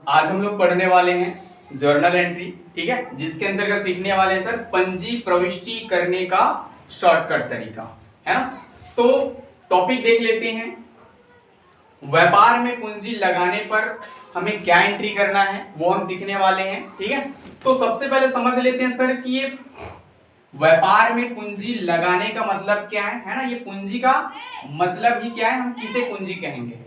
आज हम लोग पढ़ने वाले हैं जर्नल एंट्री, ठीक है, जिसके अंतर्गत सीखने वाले हैं सर पंजी प्रविष्टि करने का शॉर्टकट तरीका, है ना। तो टॉपिक देख लेते हैं। व्यापार में पूंजी लगाने पर हमें क्या एंट्री करना है वो हम सीखने वाले हैं, ठीक है। तो सबसे पहले समझ लेते हैं सर कि ये व्यापार में पूंजी लगाने का मतलब क्या है ना। ये पूंजी का मतलब ही क्या है, हम किसे पूंजी कहेंगे।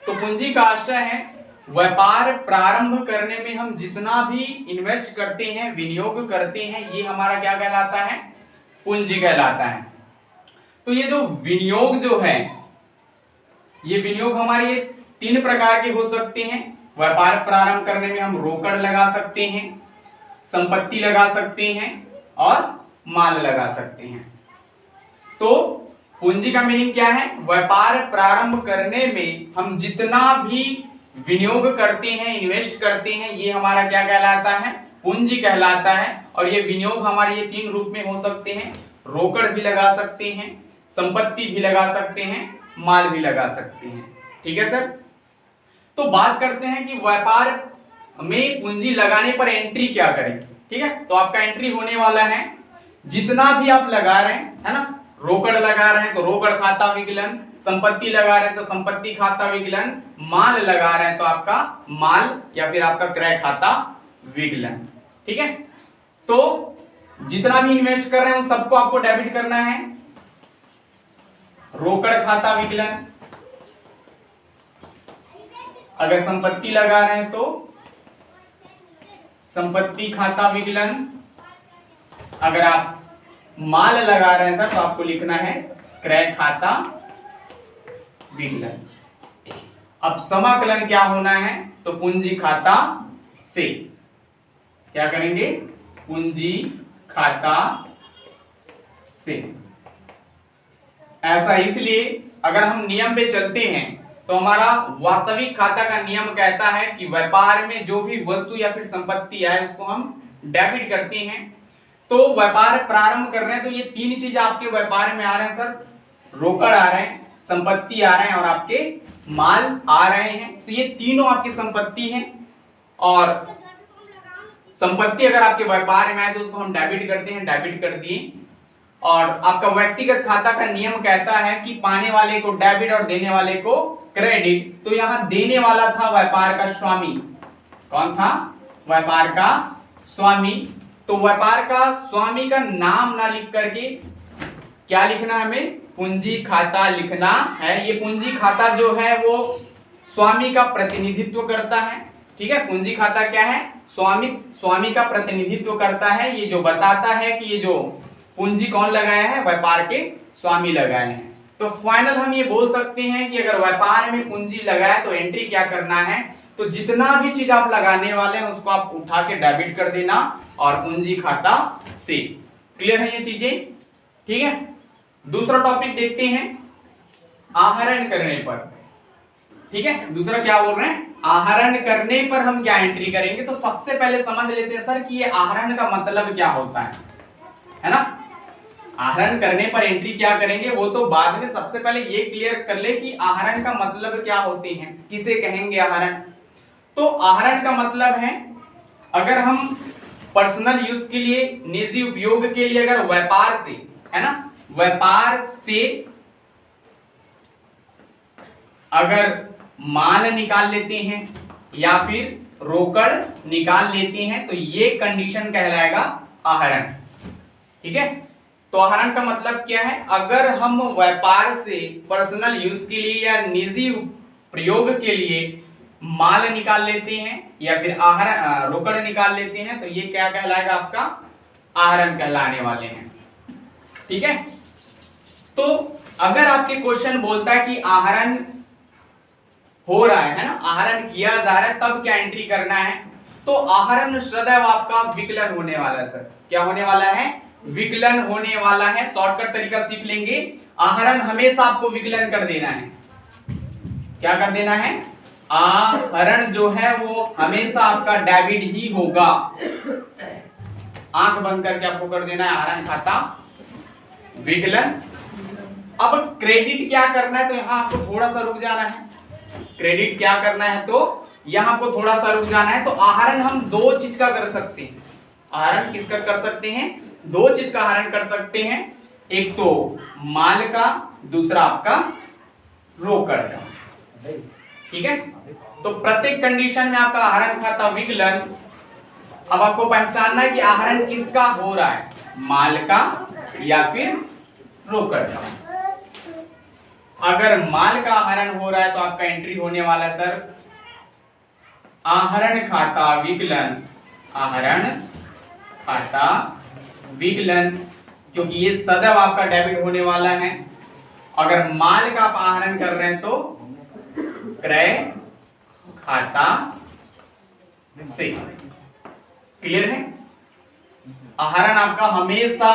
तो पूंजी का आशय है व्यापार प्रारंभ करने में हम जितना भी इन्वेस्ट करते हैं, विनियोग करते हैं, ये हमारा क्या कहलाता है, पूंजी कहलाता है। तो ये जो विनियोग जो है, ये विनियोग हमारे तीन प्रकार के हो सकते हैं। व्यापार प्रारंभ करने में हम रोकड़ लगा सकते हैं, संपत्ति लगा सकते हैं और माल लगा सकते हैं। तो पूंजी का मीनिंग क्या है, व्यापार प्रारंभ करने में हम जितना भी विनियोग करते हैं, इन्वेस्ट करते हैं, ये हमारा क्या कहलाता है, पूंजी कहलाता है। और ये विनियोग हमारे ये तीन रूप में हो सकते हैं, रोकड़ भी लगा सकते हैं, संपत्ति भी लगा सकते हैं, माल भी लगा सकते हैं, ठीक है सर। तो बात करते हैं कि व्यापार में पूंजी लगाने पर एंट्री क्या करें, ठीक है। तो आपका एंट्री होने वाला है जितना भी आप लगा रहे हैं, है ना। रोकड़ लगा रहे हैं तो रोकड़ खाता विकलन, संपत्ति लगा रहे हैं तो संपत्ति खाता विकलन, माल लगा रहे हैं तो आपका माल या फिर आपका क्रय खाता विकलन, ठीक है। तो जितना भी इन्वेस्ट कर रहे हैं उन सबको आपको डेबिट करना है। रोकड़ खाता विकलन, अगर संपत्ति लगा रहे हैं तो संपत्ति खाता विकलन, अगर आप माल लगा रहे हैं सर तो आपको लिखना है क्रय खाता विकलन। अब समाकलन क्या होना है, तो पूंजी खाता से क्या करेंगे, पूंजी खाता से। ऐसा इसलिए अगर हम नियम पे चलते हैं तो हमारा वास्तविक खाता का नियम कहता है कि व्यापार में जो भी वस्तु या फिर संपत्ति आए उसको हम डेबिट करते हैं। तो व्यापार प्रारंभ कर रहे हैं तो ये तीन चीज आपके व्यापार में आ रहे हैं सर, रोकड़ आ रहे हैं, संपत्ति आ रहे हैं और आपके माल आ रहे हैं। तो ये तीनों आपकी संपत्ति हैं और संपत्ति अगर आपके व्यापार में आए तो उसको हम डेबिट करते हैं, डेबिट कर दिए। और आपका व्यक्तिगत खाता का नियम कहता है कि पाने वाले को डेबिट और देने वाले को क्रेडिट। तो यहां देने वाला था व्यापार का स्वामी, कौन था, व्यापार का स्वामी। तो व्यापार का स्वामी का नाम ना लिख करके क्या लिखना है, हमें पूंजी खाता लिखना है। ये पूंजी खाता जो है वो स्वामी का प्रतिनिधित्व करता है, ठीक है। पूंजी खाता क्या है, स्वामी का प्रतिनिधित्व करता है। ये जो बताता है कि ये जो पूंजी कौन लगाया है, व्यापार के स्वामी लगाए हैं। तो फाइनल हम ये बोल सकते हैं कि अगर व्यापार में पूंजी लगाए तो एंट्री क्या करना है, तो जितना भी चीज आप लगाने वाले हैं उसको आप उठा के डेबिट कर देना और पूंजी खाता से। क्लियर है ये चीजें, ठीक है। दूसरा टॉपिक देखते हैं, आहरण करने पर, ठीक है। दूसरा क्या बोल रहे हैं, आहरण करने पर हम क्या एंट्री करेंगे। तो सबसे पहले समझ लेते हैं सर कि ये आहरण का मतलब क्या होता है ना। आहरण करने पर एंट्री क्या करेंगे वो तो बाद में, सबसे पहले ये क्लियर कर ले कि आहरण का मतलब क्या होते हैं, किसे कहेंगे आहरण। तो आहरण का मतलब है अगर हम पर्सनल यूज के लिए, निजी उपयोग के लिए अगर व्यापार से, है ना, व्यापार से अगर माल निकाल लेते हैं या फिर रोकड़ निकाल लेते हैं तो ये कंडीशन कहलाएगा आहरण, ठीक है। तो आहरण का मतलब क्या है, अगर हम व्यापार से पर्सनल यूज के लिए या निजी प्रयोग के लिए माल निकाल लेते हैं या फिर आहरण रोकड़ निकाल लेते हैं तो ये क्या कहलाएगा, आपका आहरण कहलाने वाले हैं, ठीक है। तो अगर आपके क्वेश्चन बोलता है कि आहरण हो रहा है ना, आहरण किया जा रहा है, तब क्या एंट्री करना है, तो आहरण सदैव आपका विकलन होने वाला है सर। क्या होने वाला है, विकलन होने वाला है। शॉर्टकट तरीका सीख लेंगे, आहरण हमेशा आपको विकलन कर देना है। क्या कर देना है, आहरण जो है वो हमेशा आपका डेबिट ही होगा। आंख बंद करके आपको कर देना है आहरण खाता विकलन। अब क्रेडिट क्या करना है, तो यहां आपको थोड़ा सा रुक जाना है। क्रेडिट क्या करना है, तो यहां आपको थोड़ा सा रुक जाना है। तो आहरण हम दो चीज का कर सकते हैं। आहरण किसका कर सकते हैं? दो चीज का आहरण कर सकते हैं, एक तो माल का, दूसरा आपका रोकड़ का। ठीक है, तो प्रत्येक कंडीशन में आपका आहरण खाता विकलन, अब आपको पहचानना है कि आहरण किसका हो रहा है, माल का या फिर रोकड़ का। अगर माल का आहरण हो रहा है तो आपका एंट्री होने वाला है सर आहरण खाता विकलन, आहरण खाता विकलन, क्योंकि ये सदैव आपका डेबिट होने वाला है। अगर माल का आप आहरण कर रहे हैं तो क्रय खाता से। क्लियर है? आहरण आपका हमेशा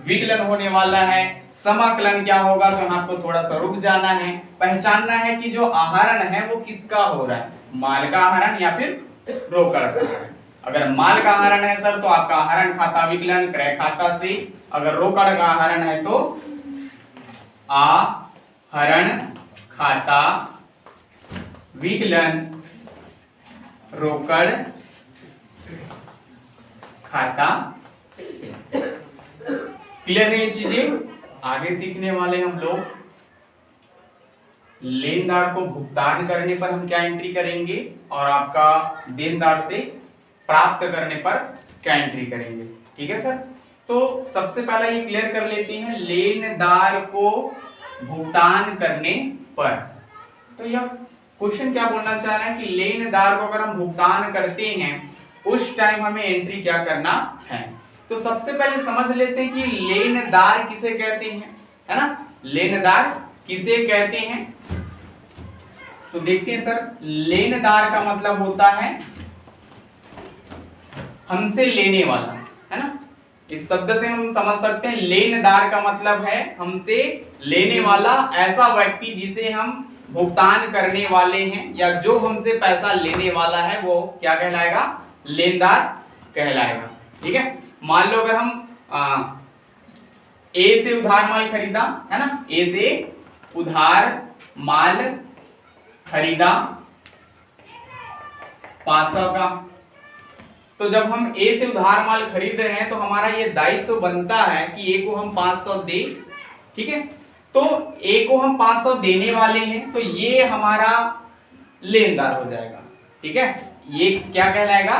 विकलन होने वाला है। समाकलन क्या होगा, तो यहां आपको थोड़ा सा रुक जाना है, पहचानना है कि जो आहरण है वो किसका हो रहा है, माल का आहरण या फिर रोकड़ का। अगर माल का आहरण है सर तो आपका आहरण खाता विकलन क्रय खाता से, अगर रोकड़ का आहरण है तो आहरण खाता विकलन रोकड़ खाता से। क्लियर है ये चीजें? आगे सीखने वाले हम लोग लेनदार को भुगतान करने पर हम क्या एंट्री करेंगे और आपका देनदार से प्राप्त करने पर क्या एंट्री करेंगे। ठीक है सर, तो सबसे पहला ये क्लियर कर लेते हैं लेनदार को भुगतान करने पर। तो यह क्वेश्चन क्या बोलना चाह रहा है कि लेनदार को अगर हम भुगतान करते हैं उस टाइम हमें एंट्री क्या करना है। तो सबसे पहले समझ लेते हैं कि लेनदार किसे कहते हैं, है ना, लेनदार किसे कहते हैं। तो देखते हैं सर, लेनदार का मतलब होता है हमसे लेने वाला, है ना। इस शब्द से हम समझ सकते हैं लेनदार का मतलब है हमसे लेने वाला, ऐसा व्यक्ति जिसे हम भुगतान करने वाले हैं या जो हमसे पैसा लेने वाला है वो क्या कहलाएगा, लेनदार कहलाएगा। ठीक है, मान लो अगर हम ए से उधार माल खरीदा, है ना, ए से उधार माल खरीदा 500 का, तो जब हम ए से उधार माल खरीद रहे हैं तो हमारा ये दायित्व तो बनता है कि ए को हम 500 दे। ठीक है, तो ए को हम 500 देने वाले हैं तो ये हमारा लेनदार हो जाएगा। ठीक है, ये क्या कहलाएगा,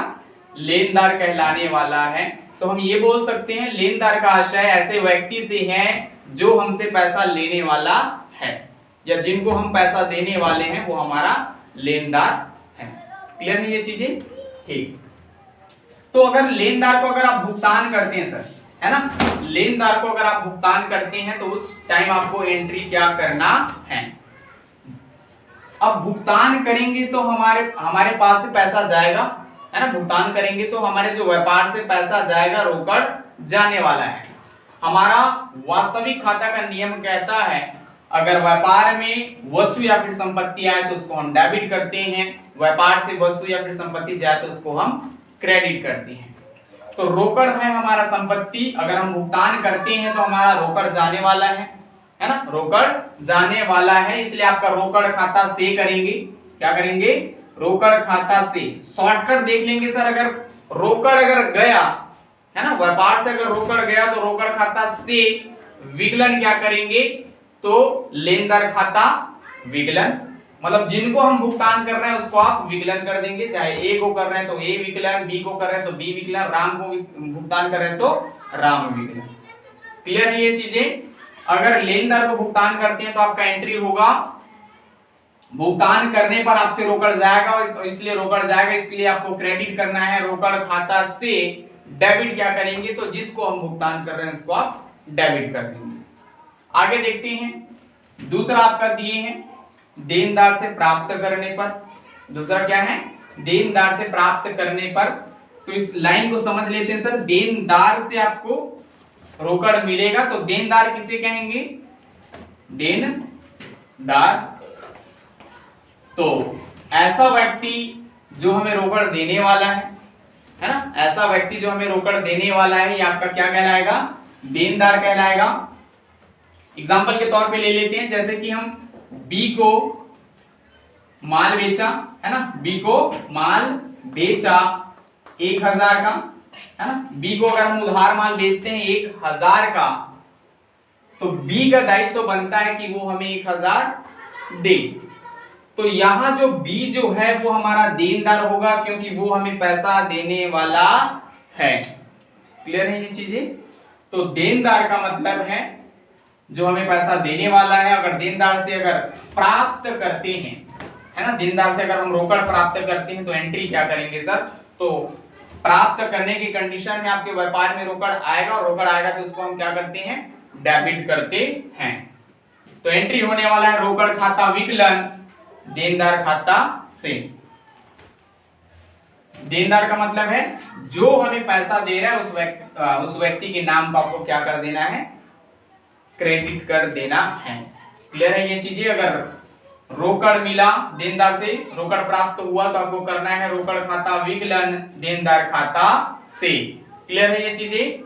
लेनदार कहलाने वाला है। तो हम ये बोल सकते हैं लेनदार का आशय ऐसे व्यक्ति से है जो हमसे पैसा लेने वाला है या जिनको हम पैसा देने वाले हैं वो हमारा लेनदार है। क्लियर है ये चीजें? ठीक, तो अगर लेनदार को अगर आप भुगतान करते हैं सर, है ना, लेनदार को अगर आप भुगतान करते हैं तो उस टाइम आपको एंट्री क्या करना है। अब भुगतान करेंगे तो हमारे पास से पैसा जाएगा, है ना, भुगतान करेंगे तो हमारे जो व्यापार से पैसा जाएगा रोकड़ जाने वाला है। हमारा वास्तविक खाता का नियम कहता है अगर व्यापार में वस्तु या फिर संपत्ति आए तो उसको हम डेबिट करते हैं, व्यापार से वस्तु या फिर संपत्ति जाए तो उसको हम क्रेडिट करते हैं। तो रोकड़ है हमारा संपत्ति, अगर हम भुगतान करते हैं तो हमारा रोकड़ जाने वाला है ना, रोकड़ जाने वाला है, इसलिए आपका रोकड़ खाता से करेंगे। क्या करेंगे, रोकड़ खाता से। शॉर्टकट देख लेंगे सर, अगर रोकड़ अगर गया, है ना, व्यापार से अगर रोकड़ गया तो रोकड़ खाता से विकलन क्या करेंगे, तो लेनदार खाता विकलन, मतलब जिनको हम भुगतान कर रहे हैं उसको आप विकलन कर देंगे, चाहे ए को कर रहे हैं तो ए विकलन, बी को कर रहे हैं तो बी विकलन, राम को भुगतान कर रहे हैं तो राम विकलन। क्लियर है ये चीजें? अगर लेनदार को भुगतान करते हैं तो आपका एंट्री होगा भुगतान करने पर आपसे रोकड़ जाएगा और इसलिए रोकड़ जाएगा, इसलिए आपको क्रेडिट करना है, रोकड़ खाता से डेबिट क्या करेंगे, तो जिसको हम भुगतान कर रहे हैं उसको आप डेबिट कर देंगे। आगे देखते हैं, दूसरा आपका दिए हैं देनदार से प्राप्त करने पर। दूसरा क्या है, देनदार से प्राप्त करने पर। तो इस लाइन को समझ लेते हैं सर, देनदार से आपको रोकड़ मिलेगा तो देनदार किसे कहेंगे, देनदार। तो ऐसा व्यक्ति जो हमें रोकड़ देने वाला है ना, ऐसा व्यक्ति जो हमें रोकड़ देने वाला है ये आपका क्या कहलाएगा, देनदार कहलाएगा। एग्जाम्पल के तौर पे ले लेते हैं, जैसे कि हम बी को माल बेचा, है ना, बी को माल बेचा 1000 का, है ना। बी को अगर हम उधार माल बेचते हैं 1000 का, तो बी का दायित्व तो बनता है कि वो हमें 1000 दे। तो यहां जो बी जो है वो हमारा देनदार होगा, क्योंकि वो हमें पैसा देने वाला है। क्लियर है ये चीजें? तो देनदार का मतलब है जो हमें पैसा देने वाला है। अगर देनदार से अगर प्राप्त करते हैं, है ना, देनदार से अगर हम रोकड़ प्राप्त करते हैं तो एंट्री क्या करेंगे सर? तो प्राप्त करने की कंडीशन में आपके व्यापार में रोकड़ आएगा, और रोकड़ आएगा तो उसको हम क्या करते हैं? डेबिट करते हैं। तो एंट्री होने वाला है रोकड़ खाता विकलन देनदार खाता से। देनदार का मतलब है जो हमें पैसा दे रहा है उस व्यक्ति के नाम पर आपको क्या कर देना है? क्रेडिट कर देना है। क्लियर है ये चीजें? अगर रोकड़ मिला देनदार से, रोकड़ प्राप्त हुआ, तो आपको करना है रोकड़ खाता विकलन देनदार खाता से। क्लियर है ये चीजें?